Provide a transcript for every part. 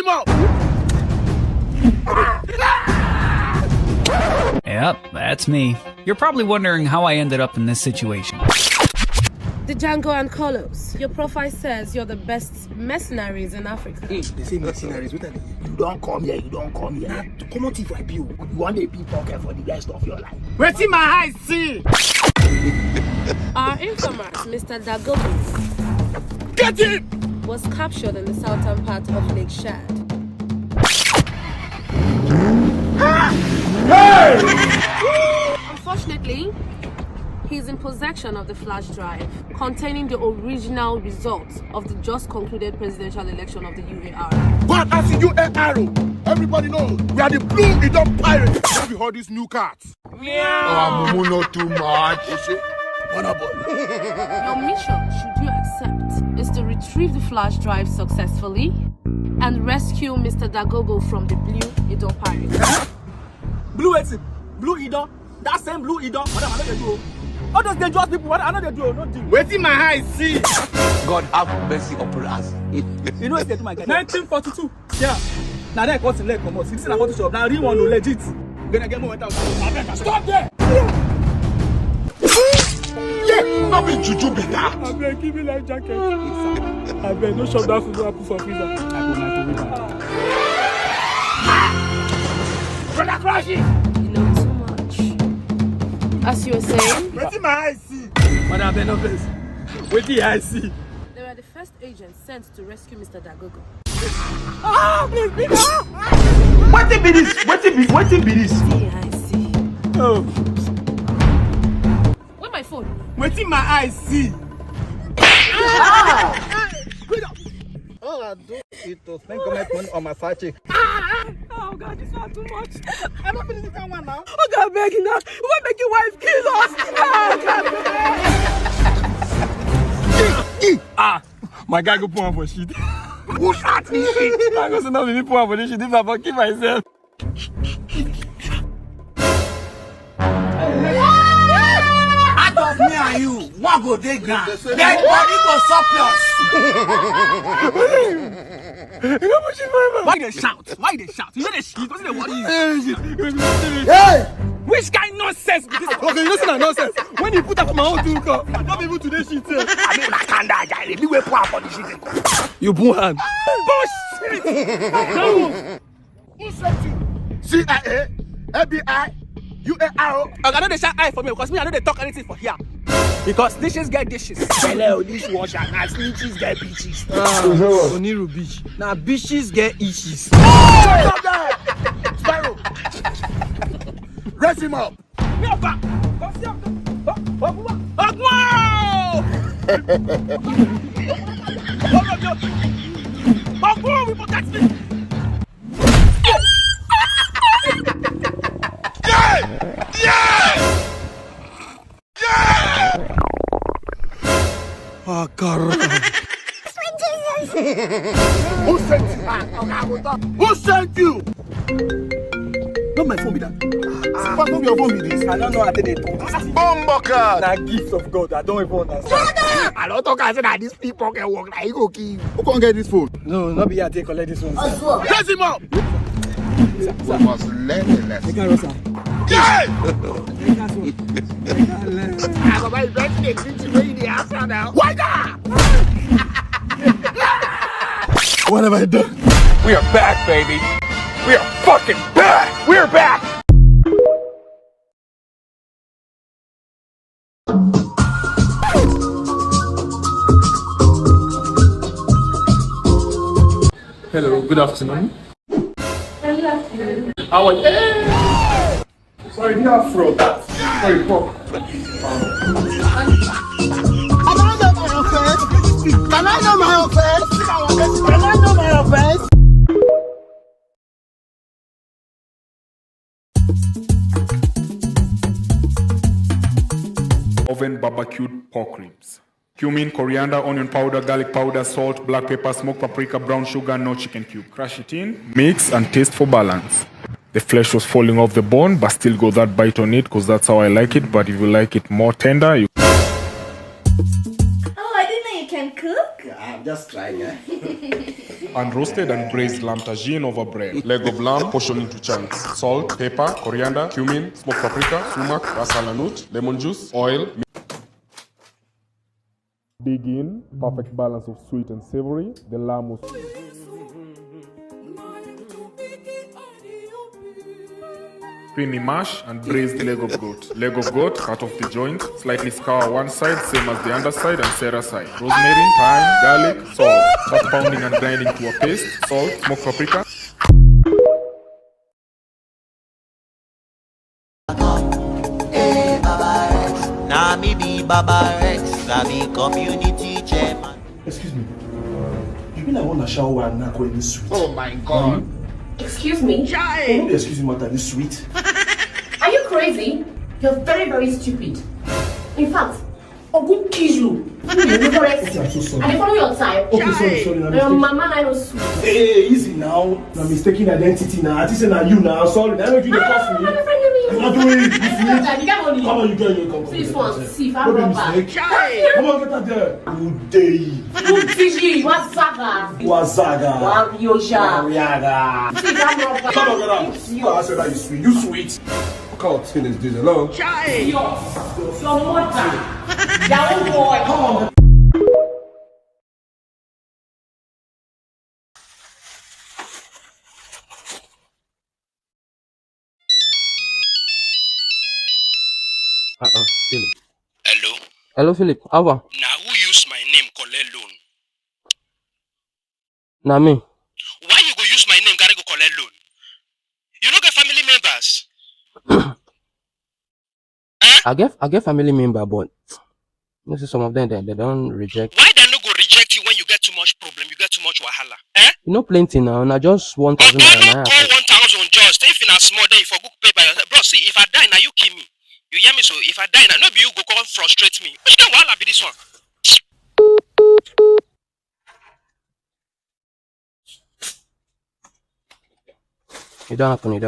him up! Yep, that's me. You're probably wondering how I ended up in this situation. The Django and Carlos, your profile says you're the best mercenaries in Africa. Hey, they say mercenaries. You don't come here, you don't come here. To come out if I you want a pickpocket for the rest of your life. Where's in my eyes, see? Our informant, Mr. Dagogo, Get him! was captured in the southern part of Lake Chad. Hey! Unfortunately, he's in possession of the flash drive containing the original results of the just concluded presidential election of the UAR. What as the UAR? Everybody knows we are the blue Idom pirates. Have you heard these new cards? Oh, Mumu, not too much. Your mission, should you accept, is to retrieve the flash drive successfully and rescue Mr. Dagogo from the blue Idom pirates. Blue Edson, Blue Idom, that same Blue Idom, what am I going to do? All those dangerous people, what are they doing? No deal. Wait in my eyes, see? God have mercy upon us. You know, it's my guy. 1942. Yeah. Now that cost in leg come out. 1640 shop. Now real one legit. Gonna get more without. Stop there! Yeah, not be juju be that. I beg, give me life jacket. I beg, no shop that food no apple for freezer. I go my Brother Crashy! You know too much. As you were saying, Wait in my eyes, see? Madam, Ben of this. Wait till I see. they were the first agents sent to rescue Mr. Dagogo. Ah, please, be now. What be this? What be this? See, I see. Oh. Where's my phone? Wait in my eyes, see? Oh, I do it to spend comment on my side chick. Oh God, this one too much. I'm not finishing this one now. Oh God, begging now. We won't make your wife kill us. Ah, my guy go put on for shit. Who shot me? I go say no, me put on for this shit. If I fucking myself. Out of me and you, what go they ground? Dead body go surplus. Why they shout? Why they shout? You know they shit. What's the what is? Hey! Which kind of nonsense? Because okay, you listen to nonsense. When you put up my own two cup, I'm not able to do shit. I mean, I can't die, guy. Let me wait for the shit. You boo hand. Bullshit! Who sent you? CIA, FBI, UAR. I know they shout eye for me because me I know they talk anything for here. Because dishes get dishes. Hello, dishwasher. Now snitches get bitches. Oniru beach. Now bitches get issues. Shut up there! Sparrow! Raise him up! Me up back. Come see up. Bagwo, we protect me. Oh, God. Who sent you? Who sent you? Not my phone be that. What your phone be this? I don't know how they do this. Bumbucker. Na gift of God. I don't even understand. I don't talk as that these people can work like he go kill you. Who can't get this phone? No, not be here to collect this one. Raise him up! We must learn a lesson. Make a rosa. I'm about to bet you in the answer now. Why not? What have I done? We are back, baby. We are fucking back. We're back. Hello, good afternoon. Good afternoon. How are you? Sorry, do you have fraud? Sorry, fuck. Can I know my offense? Can I know my offense? Oven barbecued pork ribs. Cumin, coriander, onion powder, garlic powder, salt, black pepper, smoked paprika, brown sugar, no chicken cube. Crush it in, mix and taste for balance. The flesh was falling off the bone, but still got that bite on it because that's how I like it. But if you like it more tender, you... Oh, I didn't know you can cook? Yeah, I'm just trying, eh? And roasted and braised lamb tagine over bread. Leg of lamb portioned into chunks. Salt, pepper, coriander, cumin, smoked paprika, sumac, ras al hanout, lemon juice, oil. Dig in, perfect balance of sweet and savory. The lamb was creamy mash and braised leg of goat. Leg of goat, cut off the joint, slightly scour one side, same as the underside and Sarah side. Rosemary, thyme, garlic, salt. Start pounding and grinding to a paste. Salt, smoked paprika. Excuse me. You mean I want to shower and not going sweet? Oh my God. Excuse me? Excuse me, matter this sweet. Are you crazy? You're very, very stupid. In fact, Ogun kills you. Okay, I'm so sorry. And I follow your type. Okay, sorry. Mama, I know sweet. Hey, easy now. Now mistaken identity now. I think say now you now. Sorry, now you the cost me. I'm not doing it. Come on, you get your come. This one, see if I'm Don't be rubber. mistake. Come on, get out there. Good day. Good TG, Wazaga. Wazaga. Warioja. Wariaga. See if I'm rubber. Come on, get out. I said that you sweet. You sweet. Can't finish this alone. Your mother. Young boy. Come on. Philip. Hello. Hello, Philip. How are? Now who use my name collect loan? Na me. Why you go use my name carry go collect loan? You no get family members. I get family member, but you know, some of them they don't reject. Why they no go reject you when you get too much problem, you get too much wahala? Eh? You know plenty now, and I just 1,000 no naira. call 1,000 just. If you are small, then you for go pay by yourself. Bro, see, if I die now, you kill me. You hear me? So if I die now, no be you go come frustrate me. Which kind of wahala be this one? It don't happen.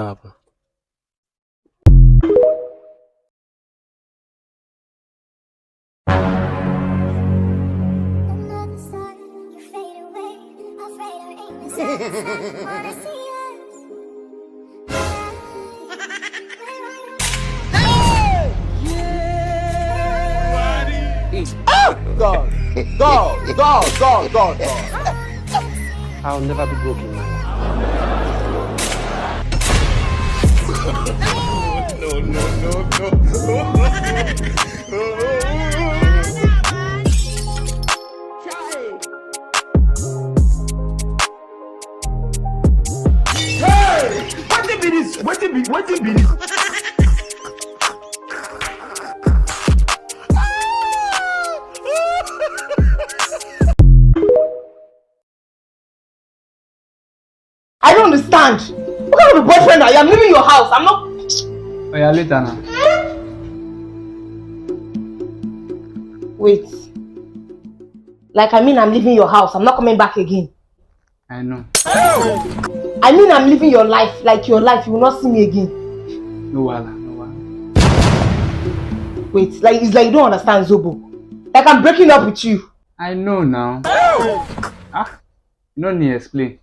God. I'll never be broken. Hey! What be this? I don't understand. What kind of a boyfriend are you? I'm leaving your house. I'm not. Oh, yeah, later now. Wait. Like, I mean, I'm leaving your house. I'm not coming back again. I know. I mean, I'm living your life. Like your life. You will not see me again. No wala. Wait. Like, it's like you don't understand, Zobo. Like, I'm breaking up with you. I know now. You don't need to explain.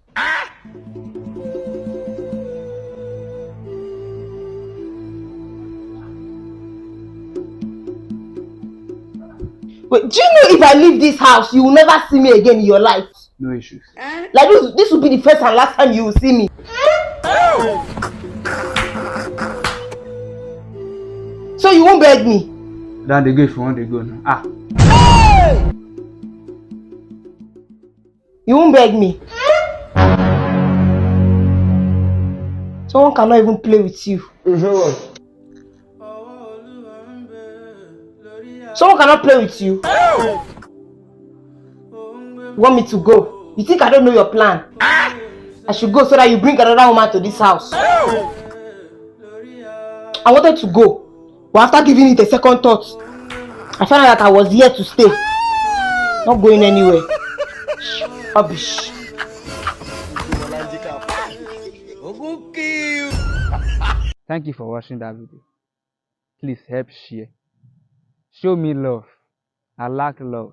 Wait, do you know if I leave this house, you will never see me again in your life? No issues. Like this will be the first and last time you will see me. So you won't beg me? Then they go if you want to go now. You won't beg me? Someone cannot even play with you. Someone cannot play with you. You want me to go? You think I don't know your plan? I should go so that you bring another woman to this house. I wanted to go, but after giving it a second thought, I found out that I was here to stay. Not going anywhere. Rubbish. Thank you for watching that video. Please help share. Show me love. I lack love.